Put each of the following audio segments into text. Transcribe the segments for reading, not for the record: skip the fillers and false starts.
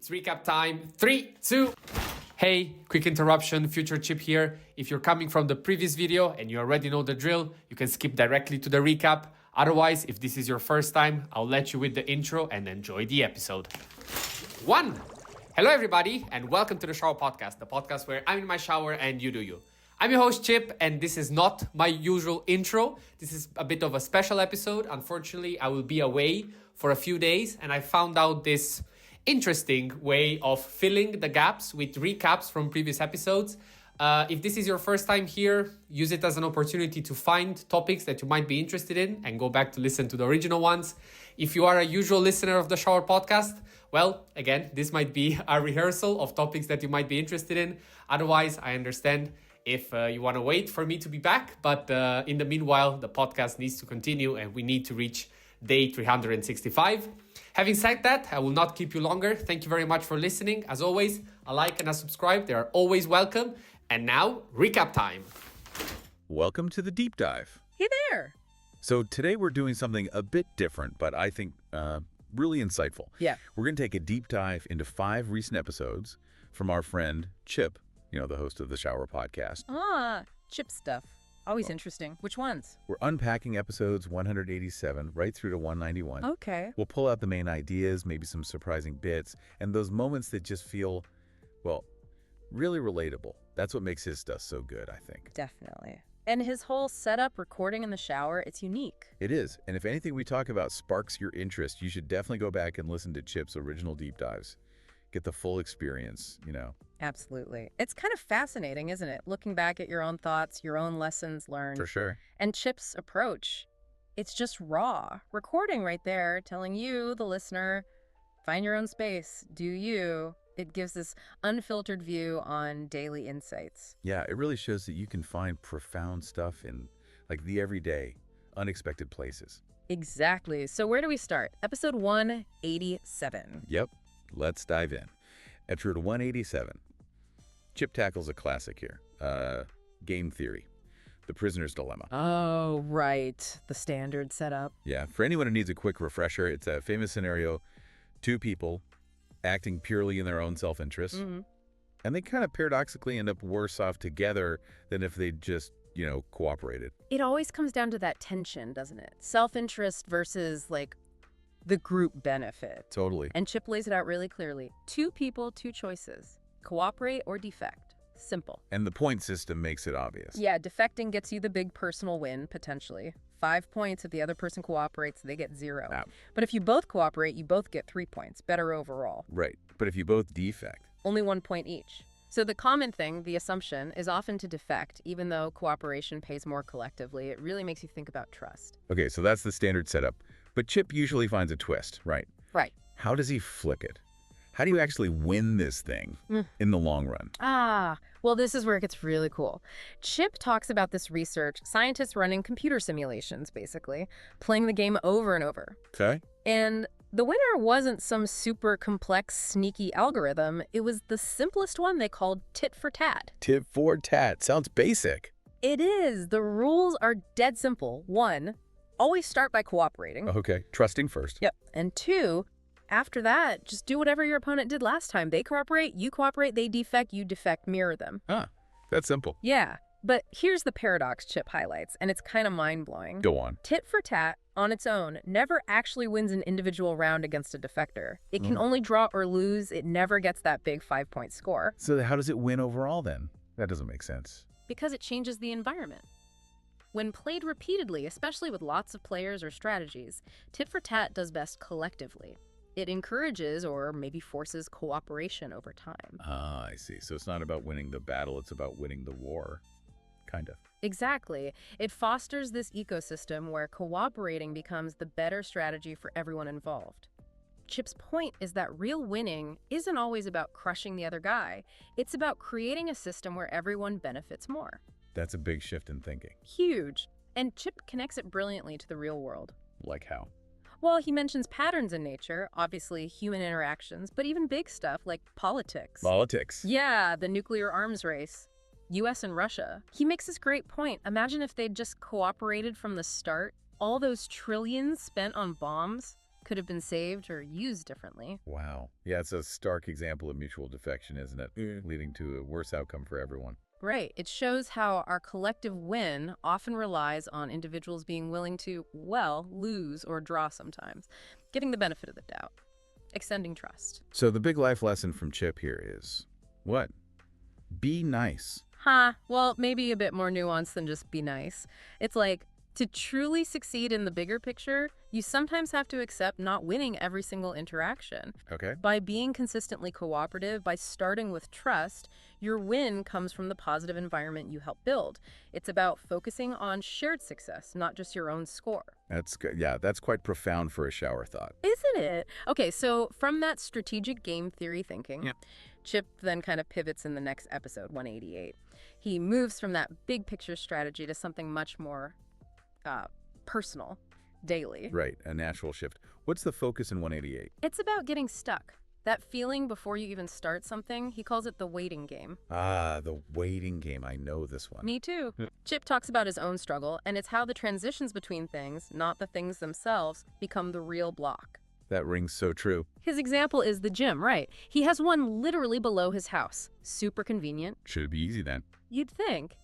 It's recap time. 3, 2. Hey, quick interruption, Future Chip here. If you're coming from the previous video and you already know the drill, you can skip directly to the recap. Otherwise, if this is your first time, I'll let you with the intro and enjoy the episode. 1. Hello everybody and welcome to the Shower Podcast, the podcast where I'm in my shower and you do you. I'm your host Chip and this is not my usual intro. This is a bit of a special episode. Unfortunately, I will be away for a few days and I found out this interesting way of filling the gaps with recaps from previous episodes. If this is your first time here, use it as an opportunity to find topics that you might be interested in and go back to listen to the original ones. If you are a usual listener of the Shower Podcast, well, again, this might be a rehearsal of topics that you might be interested in. Otherwise, I understand if you want to wait for me to be back. But in the meanwhile, the podcast needs to continue and we need to reach day 365. Having said that, I will not keep you longer. Thank you very much for listening. As always, a like and a subscribe. They are always welcome. And now, recap time. Welcome to the deep dive. Hey there. So today we're doing something a bit different, but I think really insightful. Yeah. We're going to take a deep dive into 5 recent episodes from our friend Chip, the host of the Shower Podcast. Chip stuff. Always interesting. Which ones? We're unpacking episodes 187 right through to 191. Okay. We'll pull out the main ideas, maybe some surprising bits, and those moments that just feel, well, really relatable. That's what makes his stuff so good, I think. Definitely. And his whole setup, recording in the shower, it's unique. It is. And if anything we talk about sparks your interest, you should definitely go back and listen to Chip's original deep dives. Get the full experience, Absolutely. It's kind of fascinating, isn't it? Looking back at your own thoughts, your own lessons learned. For sure. And Chip's approach, it's just raw. Recording right there, telling you, the listener, find your own space, do you. It gives this unfiltered view on daily insights. Yeah, it really shows that you can find profound stuff in, like, the everyday, unexpected places. Exactly. So where do we start? Episode 187. Yep. Let's dive in. Episode 187. Chip tackles a classic here. Game theory. The prisoner's dilemma. Oh, right. The standard setup. Yeah, for anyone who needs a quick refresher, it's a famous scenario. 2 people acting purely in their own self-interest. Mm-hmm. And they kind of paradoxically end up worse off together than if they just, cooperated. It always comes down to that tension, doesn't it? Self-interest versus, the group benefit. Totally. And Chip lays it out really clearly. 2 people, 2 choices. Cooperate or defect. Simple. And the point system makes it obvious. Yeah, defecting gets you the big personal win, potentially. 5 points. If the other person cooperates, they get 0. Ah. But if you both cooperate, you both get 3 points. Better overall. Right. But if you both defect. Only 1 point each. So the common thing, the assumption, is often to defect, even though cooperation pays more collectively. It really makes you think about trust. Okay, so that's the standard setup. But Chip usually finds a twist, right? Right. How does he flip it? How do you actually win this thing in the long run? Well, this is where it gets really cool. Chip talks about this research, scientists running computer simulations, basically, playing the game over and over. Okay. And the winner wasn't some super complex, sneaky algorithm. It was the simplest one they called tit for tat. Tit for tat. Sounds basic. It is. The rules are dead simple. 1, always start by cooperating. Okay. Trusting first. Yep. And 2, after that, just do whatever your opponent did last time. They cooperate, they defect, you defect, mirror them. That's simple. Yeah. But here's the paradox Chip highlights, and it's kind of mind-blowing. Go on. Tit for tat, on its own, never actually wins an individual round against a defector. It can only draw or lose. It never gets that big 5-point score. So how does it win overall then? That doesn't make sense. Because it changes the environment. When played repeatedly, especially with lots of players or strategies, tit for tat does best collectively. It encourages or maybe forces cooperation over time. I see. So it's not about winning the battle, it's about winning the war. Kind of. Exactly. It fosters this ecosystem where cooperating becomes the better strategy for everyone involved. Chip's point is that real winning isn't always about crushing the other guy. It's about creating a system where everyone benefits more. That's a big shift in thinking. Huge. And Chip connects it brilliantly to the real world. Like how? Well, he mentions patterns in nature, obviously human interactions, but even big stuff like politics. Politics. Yeah, the nuclear arms race. US and Russia. He makes this great point. Imagine if they'd just cooperated from the start. All those trillions spent on bombs, could have been saved or used differently. Wow. Yeah, it's a stark example of mutual defection, isn't it? Leading to a worse outcome for everyone. Right. It shows how our collective win often relies on individuals being willing to, well, lose or draw sometimes, getting the benefit of the doubt, extending trust. So the big life lesson from Chip here is, what? Be nice. Well, maybe a bit more nuanced than just be nice. It's like, to truly succeed in the bigger picture, you sometimes have to accept not winning every single interaction. Okay. By being consistently cooperative, by starting with trust, your win comes from the positive environment you help build. It's about focusing on shared success, not just your own score. That's good. Yeah, that's quite profound for a shower thought. Isn't it? Okay, so from that strategic game theory thinking, Chip then kind of pivots in the next episode, 188. He moves from that big picture strategy to something much more personal, daily. Right, a natural shift. What's the focus in 188? It's about getting stuck. That feeling before you even start something, he calls it the waiting game. Ah, the waiting game. I know this one. Me too. Chip talks about his own struggle, and it's how the transitions between things, not the things themselves, become the real block. That rings so true. His example is the gym, right? He has one literally below his house. Super convenient. Should be easy then. You'd think.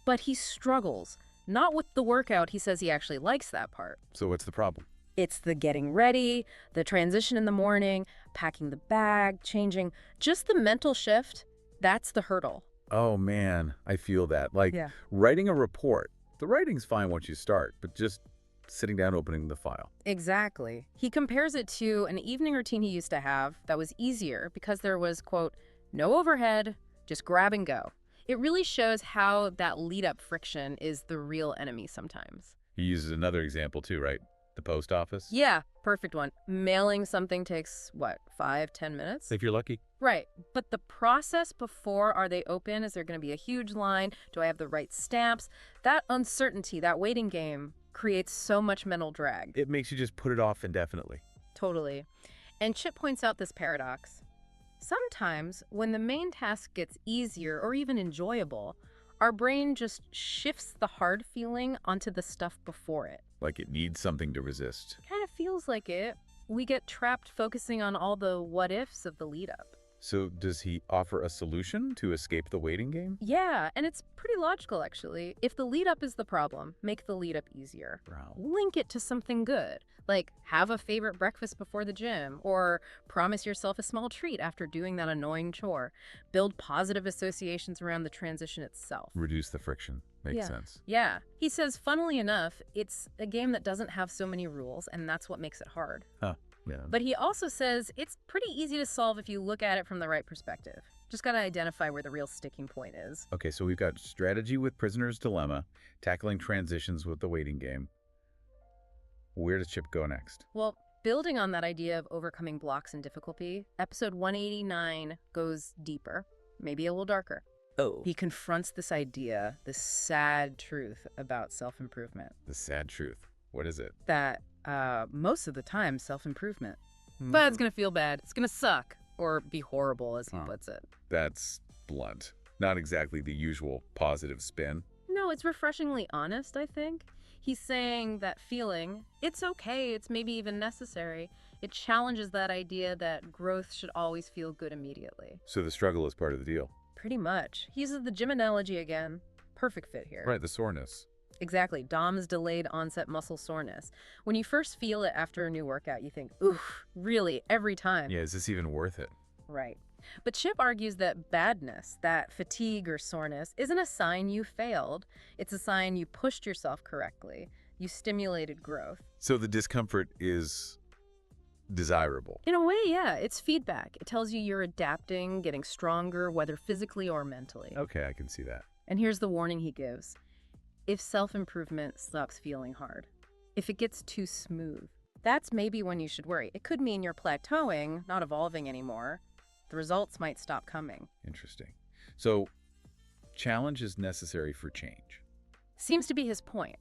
But he struggles. Not with the workout. He says he actually likes that part. So what's the problem? It's the getting ready, the transition in the morning, packing the bag, changing. Just the mental shift, that's the hurdle. Oh man, I feel that. Like Yeah. writing a report. The writing's fine once you start, but just sitting down opening the file. Exactly. He compares it to an evening routine he used to have that was easier because there was, quote, no overhead, just grab and go. It really shows how that lead-up friction is the real enemy sometimes. He uses another example too, right? The post office? Yeah, perfect one. Mailing something takes, what, 5-10 minutes? If you're lucky. Right. But the process before, are they open? Is there going to be a huge line? Do I have the right stamps? That uncertainty, that waiting game, creates so much mental drag. It makes you just put it off indefinitely. Totally. And Chip points out this paradox. Sometimes, when the main task gets easier or even enjoyable, our brain just shifts the hard feeling onto the stuff before it. Like it needs something to resist. Kind of feels like it. We get trapped focusing on all the what-ifs of the lead-up. So does he offer a solution to escape the waiting game? Yeah, and it's pretty logical, actually. If the lead-up is the problem, make the lead-up easier. Wow. Link it to something good, like have a favorite breakfast before the gym, or promise yourself a small treat after doing that annoying chore. Build positive associations around the transition itself. Reduce the friction. Makes sense. Yeah. He says, funnily enough, it's a game that doesn't have so many rules, and that's what makes it hard. Huh. Yeah. But he also says it's pretty easy to solve if you look at it from the right perspective. Just got to identify where the real sticking point is. Okay, so we've got strategy with prisoner's dilemma, tackling transitions with the waiting game. Where does Chip go next? Well, building on that idea of overcoming blocks and difficulty, episode 189 goes deeper, maybe a little darker. Oh. He confronts this idea, this sad truth about self-improvement. The sad truth. What is it? That most of the time, self-improvement. But it's going to feel bad. It's going to suck. Or be horrible, as he puts it. That's blunt. Not exactly the usual positive spin. No, it's refreshingly honest, I think. He's saying that feeling, it's okay, it's maybe even necessary. It challenges that idea that growth should always feel good immediately. So the struggle is part of the deal. Pretty much. He uses the gym analogy again. Perfect fit here. Right, the soreness. Exactly. Dom's delayed onset muscle soreness. When you first feel it after a new workout, you think, oof, really, every time. Yeah, is this even worth it? Right. But Chip argues that badness, that fatigue or soreness, isn't a sign you failed. It's a sign you pushed yourself correctly. You stimulated growth. So the discomfort is desirable. In a way, yeah. It's feedback. It tells you you're adapting, getting stronger, whether physically or mentally. Okay, I can see that. And here's the warning he gives. If self-improvement stops feeling hard, if it gets too smooth, that's maybe when you should worry. It could mean you're plateauing, not evolving anymore. The results might stop coming. Interesting. So challenge is necessary for change. Seems to be his point.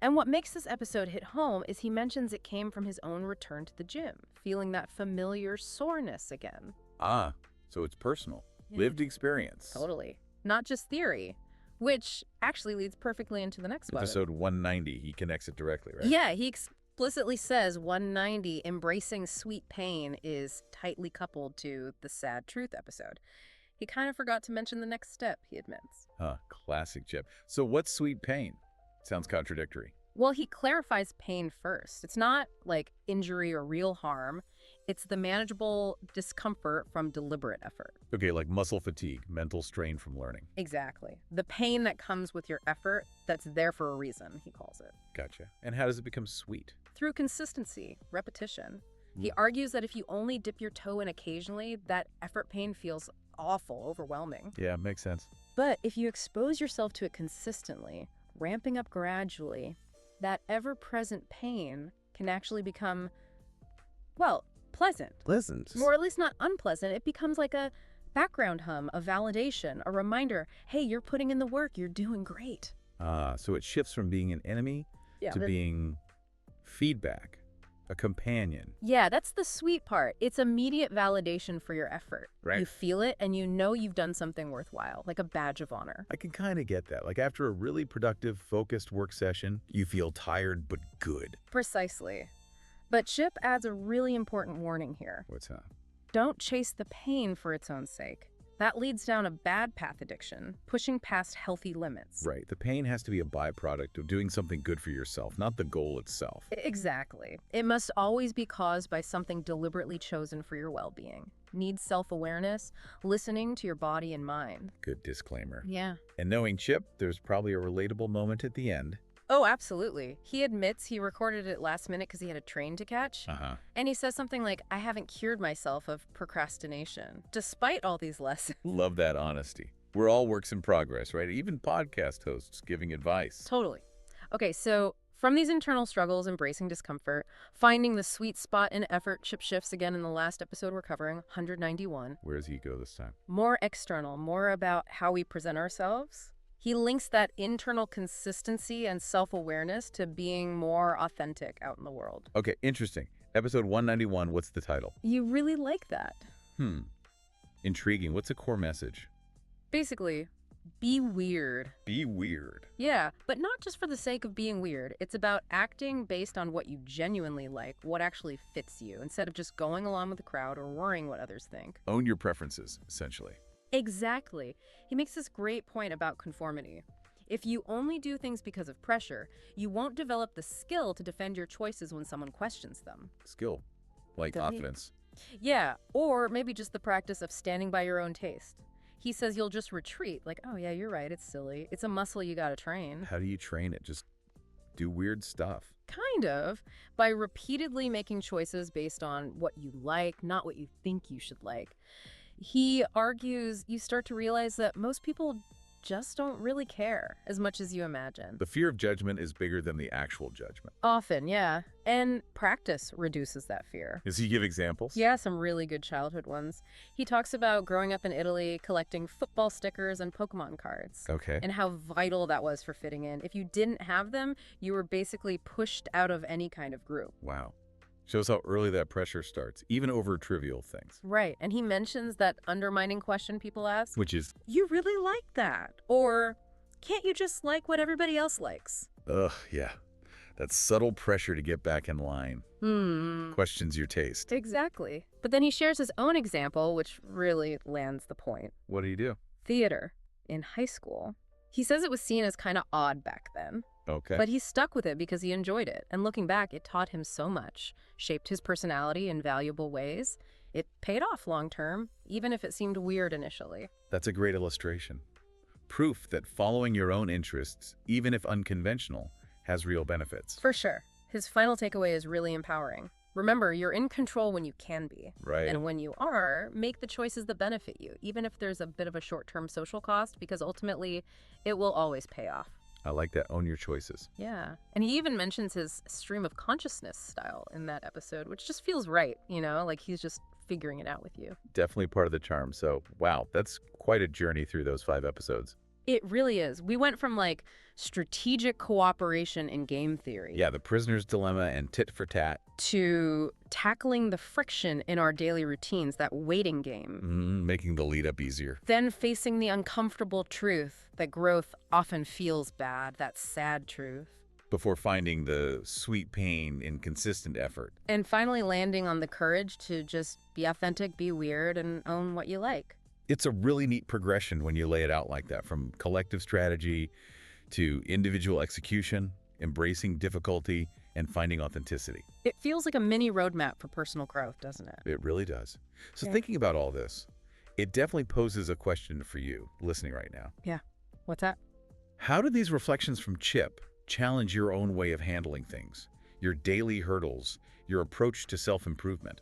And what makes this episode hit home is he mentions it came from his own return to the gym, feeling that familiar soreness again. Ah, so it's personal. Yeah. Lived experience. Totally. Not just theory, which actually leads perfectly into the next one. Episode 190, he connects it directly, right? Yeah, he explicitly says 190 embracing sweet pain is tightly coupled to the sad truth episode. He kind of forgot to mention the next step, he admits. Huh, classic Chip. So what's sweet pain? Sounds contradictory. Well, he clarifies pain first. It's not like injury or real harm. It's the manageable discomfort from deliberate effort. Okay, like muscle fatigue, mental strain from learning. Exactly. The pain that comes with your effort that's there for a reason, he calls it. Gotcha. And how does it become sweet? Through consistency, repetition. He argues that if you only dip your toe in occasionally, that effort pain feels awful, overwhelming. Yeah, makes sense. But if you expose yourself to it consistently, ramping up gradually, that ever-present pain can actually become, well, pleasant. Pleasant. Or at least not unpleasant. It becomes like a background hum, a validation, a reminder, hey, you're putting in the work, you're doing great. So it shifts from being an enemy to being feedback, a companion. Yeah, that's the sweet part. It's immediate validation for your effort. Right. You feel it and you know you've done something worthwhile, like a badge of honor. I can kind of get that. Like after a really productive, focused work session, you feel tired but good. Precisely. But Chip adds a really important warning here. What's that? Don't chase the pain for its own sake. That leads down a bad path addiction, pushing past healthy limits. Right. The pain has to be a byproduct of doing something good for yourself, not the goal itself. Exactly. It must always be caused by something deliberately chosen for your well-being. Need self-awareness, listening to your body and mind. Good disclaimer. Yeah. And knowing Chip, there's probably a relatable moment at the end. Oh, absolutely. He admits he recorded it last minute because he had a train to catch. And he says something like, I haven't cured myself of procrastination, despite all these lessons. Love that honesty. We're all works in progress, right? Even podcast hosts giving advice. Totally. Okay, so from these internal struggles, embracing discomfort, finding the sweet spot in effort, Chip shifts again in the last episode we're covering, 191. Where's he go this time? More external, more about how we present ourselves. He links that internal consistency and self-awareness to being more authentic out in the world. Okay, interesting. Episode 191, what's the title? You really like that. Intriguing. What's a core message? Basically, be weird. Be weird. Yeah, but not just for the sake of being weird. It's about acting based on what you genuinely like, what actually fits you, instead of just going along with the crowd or worrying what others think. Own your preferences, essentially. Exactly. He makes this great point about conformity. If you only do things because of pressure, you won't develop the skill to defend your choices when someone questions them. Skill. Like confidence. Yeah, or maybe just the practice of standing by your own taste. He says you'll just retreat, like, oh yeah, you're right, it's silly. It's a muscle you gotta train. How do you train it? Just do weird stuff. Kind of, by repeatedly making choices based on what you like, not what you think you should like. He argues you start to realize that most people just don't really care as much as you imagine. The fear of judgment is bigger than the actual judgment. Often, yeah. And practice reduces that fear. Does he give examples? Yeah, some really good childhood ones. He talks about growing up in Italy, collecting football stickers and Pokemon cards. Okay. And how vital that was for fitting in. If you didn't have them, you were basically pushed out of any kind of group. Wow. Shows how early that pressure starts, even over trivial things. Right. And he mentions that undermining question people ask. Which is, You really like that? Or, can't you just like what everybody else likes? yeah. That subtle pressure to get back in line. Questions your taste. Exactly. But then he shares his own example, which really lands the point. What do you do? Theater. In high school. He says it was seen as kind of odd back then. Okay. But he stuck with it because he enjoyed it. And looking back, it taught him so much, shaped his personality in valuable ways. It paid off long term, even if it seemed weird initially. That's a great illustration. Proof that following your own interests, even if unconventional, has real benefits. For sure. His final takeaway is really empowering. Remember, you're in control when you can be. Right. And when you are, make the choices that benefit you, even if there's a bit of a short-term social cost, because ultimately, it will always pay off. I like that. Own your choices. Yeah. And he even mentions his stream of consciousness style in that episode, which just feels right, you know, like he's just figuring it out with you. Definitely part of the charm. So, wow, that's quite a journey through those 5 episodes. It really is. We went from like strategic cooperation in game theory. Yeah, the prisoner's dilemma and tit for tat. To tackling the friction in our daily routines, that waiting game. Making the lead up easier. Then facing the uncomfortable truth that growth often feels bad, that sad truth. before finding the sweet pain in consistent effort. And finally landing on the courage to just be authentic, be weird, and own what you like. It's a really neat progression when you lay it out like that, from collective strategy to individual execution, embracing difficulty, and finding authenticity. It feels like a mini roadmap for personal growth, doesn't it? It really does. So Yeah. thinking about all this, it definitely poses a question for you listening right now. Yeah. What's that? How do these reflections from Chip challenge your own way of handling things, your daily hurdles, your approach to self-improvement?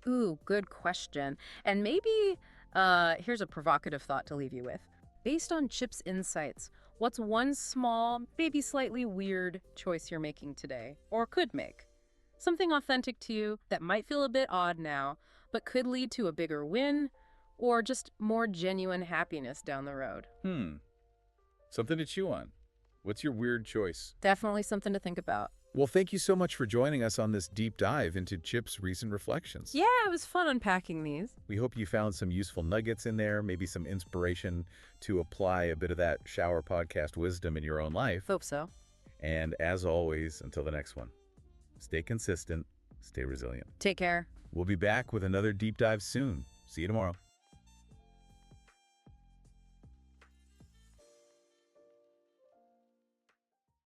Ooh, good question. And maybe here's a provocative thought to leave you with. Based on Chip's insights, what's one small, maybe slightly weird choice you're making today, or could make? Something authentic to you that might feel a bit odd now, but could lead to a bigger win, or just more genuine happiness down the road. Something to chew on. What's your weird choice? Definitely something to think about. Well, thank you so much for joining us on this deep dive into Chip's recent reflections. Yeah, it was fun unpacking these. We hope you found some useful nuggets in there, maybe some inspiration to apply a bit of that shower podcast wisdom in your own life. Hope so. And as always, until the next one, stay consistent, stay resilient. Take care. We'll be back with another deep dive soon. See you tomorrow.